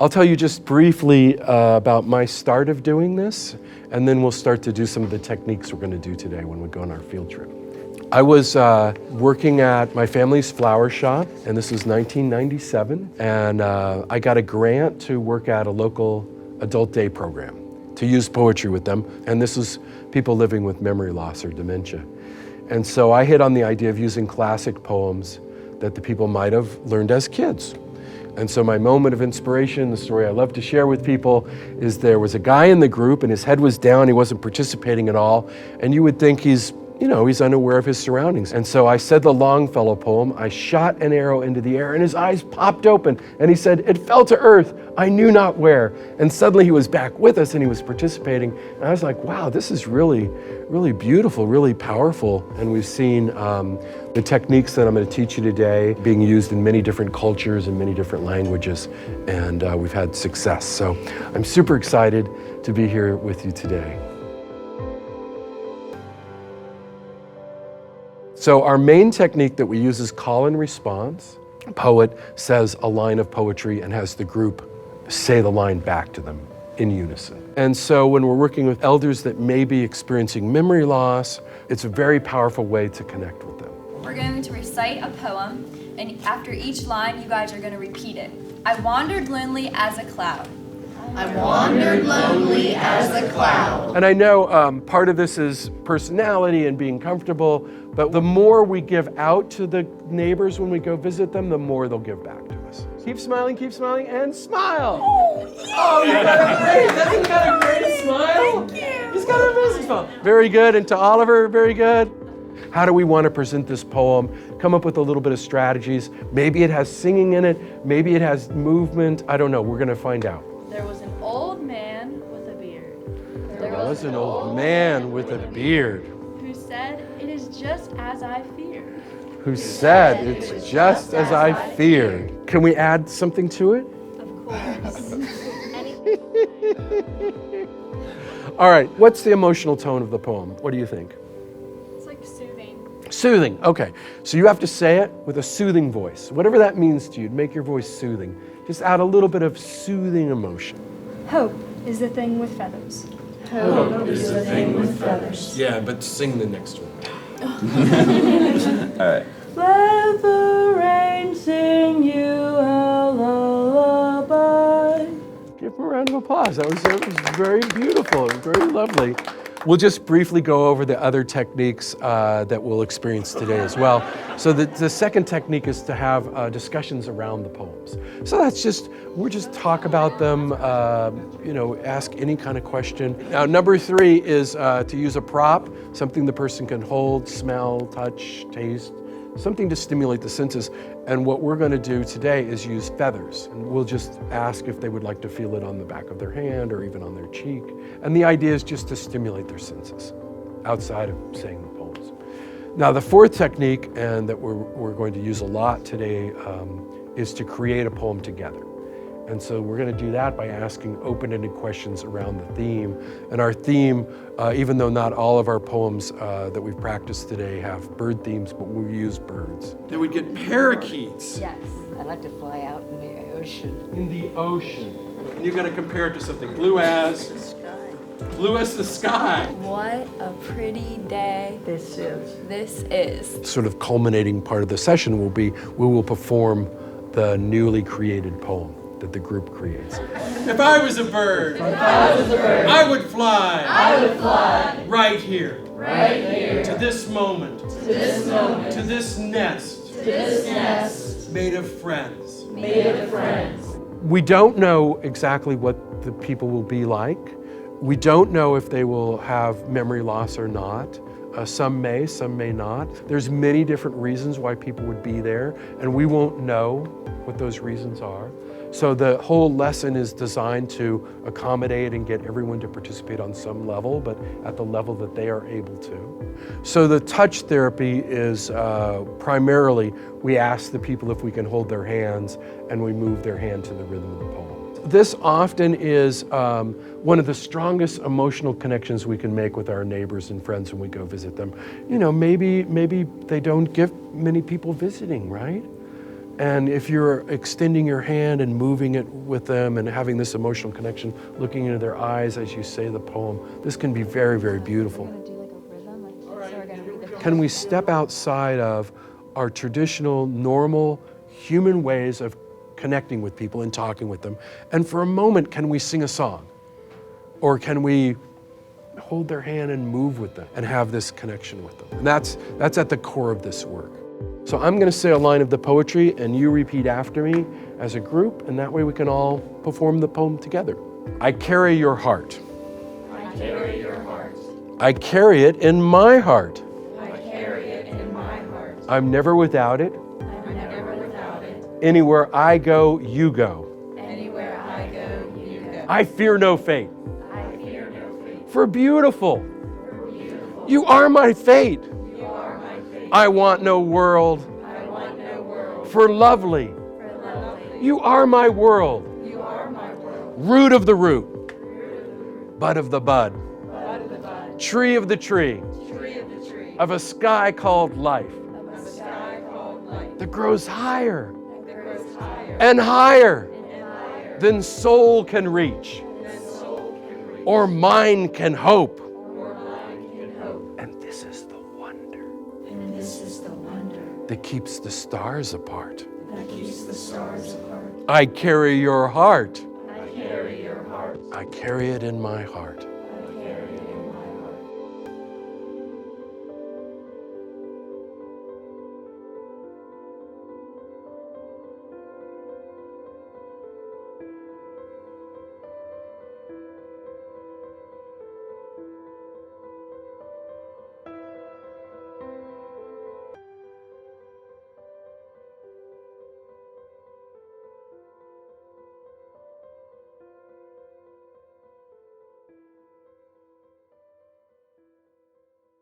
I'll tell you just briefly about my start of doing this, and then we'll start to do some of the techniques we're going to do today when we go on our field trip. I was working at my family's flower shop, and this was 1997, and I got a grant to work at a local adult day program to use poetry with them, and this was people living with memory loss or dementia. And so I hit on the idea of using classic poems that the people might have learned as kids. And so my moment of inspiration, the story I love to share with people, is there was a guy in the group and his head was down, he wasn't participating at all, and you would think he's unaware of his surroundings. And so I said the Longfellow poem, I shot an arrow into the air and his eyes popped open and he said, it fell to earth, I knew not where. And suddenly he was back with us and he was participating. And I was like, wow, this is really, really beautiful, really powerful. And we've seen the techniques that I'm going to teach you today being used in many different cultures and many different languages. And we've had success. So I'm super excited to be here with you today. So our main technique that we use is call and response. A poet says a line of poetry and has the group say the line back to them in unison. And so when we're working with elders that may be experiencing memory loss, it's a very powerful way to connect with them. We're going to recite a poem, and after each line, you guys are going to repeat it. I wandered lonely as a cloud. I wandered lonely as a cloud. And I know part of this is personality and being comfortable, but the more we give out to the neighbors when we go visit them, the more they'll give back to us. Keep smiling, and smile. Oh, you got a great, that's got a great smile. Thank you. He's got an amazing smile. Very good, and to Oliver, very good. How do we want to present this poem? Come up with a little bit of strategies. Maybe it has singing in it, maybe it has movement. I don't know, we're gonna find out. There was an old man with a beard. There was an old man with a beard Who said, it is just as I feared. who said, it's just as I feared. Can we add something to it? Of course. All right, what's the emotional tone of the poem? What do you think? It's like soothing. Soothing, okay. So you have to say it with a soothing voice. Whatever that means to you, make your voice soothing. Just add a little bit of soothing emotion. Hope is the thing with feathers. Hope is the thing with feathers. Yeah, but sing the next one. All right. Let the rain sing you a lullaby. Give him a round of applause. That was very beautiful, very lovely. We'll just briefly go over the other techniques that we'll experience today as well. So the second technique is to have discussions around the poems. So we'll just talk about them, ask any kind of question. Now, number 3 is to use a prop, something the person can hold, smell, touch, taste, something to stimulate the senses. And what we're going to do today is use feathers. And we'll just ask if they would like to feel it on the back of their hand or even on their cheek. And the idea is just to stimulate their senses outside of saying the poems. Now, the fourth technique, and that we're going to use a lot today, is to create a poem together. And so we're going to do that by asking open-ended questions around the theme. And our theme, even though not all of our poems that we've practiced today have bird themes, but we use birds. Then we'd get parakeets. Yes. I like to fly out in the ocean. In the ocean. And you've got to compare it to something blue as the sky. What a pretty day This is. this is. Sort of culminating part of the session will be we will perform the newly created poem that the group creates. If I was a bird, I would fly. Right here. To this moment. To this nest. Made of friends. We don't know exactly what the people will be like. We don't know if they will have memory loss or not. Some may, some may not. There's many different reasons why people would be there, and we won't know what those reasons are. So the whole lesson is designed to accommodate and get everyone to participate on some level, but at the level that they are able to. So the touch therapy is primarily, we ask the people if we can hold their hands, and we move their hand to the rhythm of the poem. This often is one of the strongest emotional connections we can make with our neighbors and friends when we go visit them. You know, maybe they don't get many people visiting, right? And if you're extending your hand and moving it with them and having this emotional connection, looking into their eyes as you say the poem, this can be very, very beautiful. Can we step outside of our traditional, normal, human ways of connecting with people and talking with them? And for a moment, can we sing a song? Or can we hold their hand and move with them and have this connection with them? And that's at the core of this work. So I'm going to say a line of the poetry and you repeat after me as a group, and that way we can all perform the poem together. I carry your heart. I carry your heart. I carry it in my heart. I carry it in my heart. I'm never without it. I'm never without it. Anywhere I go, you go. Anywhere I go, you go. I fear no fate. I fear no fate. For beautiful, you are my fate. You are my fate. I want no world. I want no world. For lovely, For lovely. you are my world. You are my world. Root of the root, bud of the bud, Bud of the bud. tree of the tree, Tree of the tree. of a sky called life, Of a sky called light. that grows higher That grows higher and higher and higher than soul can reach than soul can reach. or mind can hope. Or mind can hope. And this is the wonder And this is the wonder that keeps the stars apart. that keeps the stars apart. I carry your heart. I carry your heart. I carry it in my heart.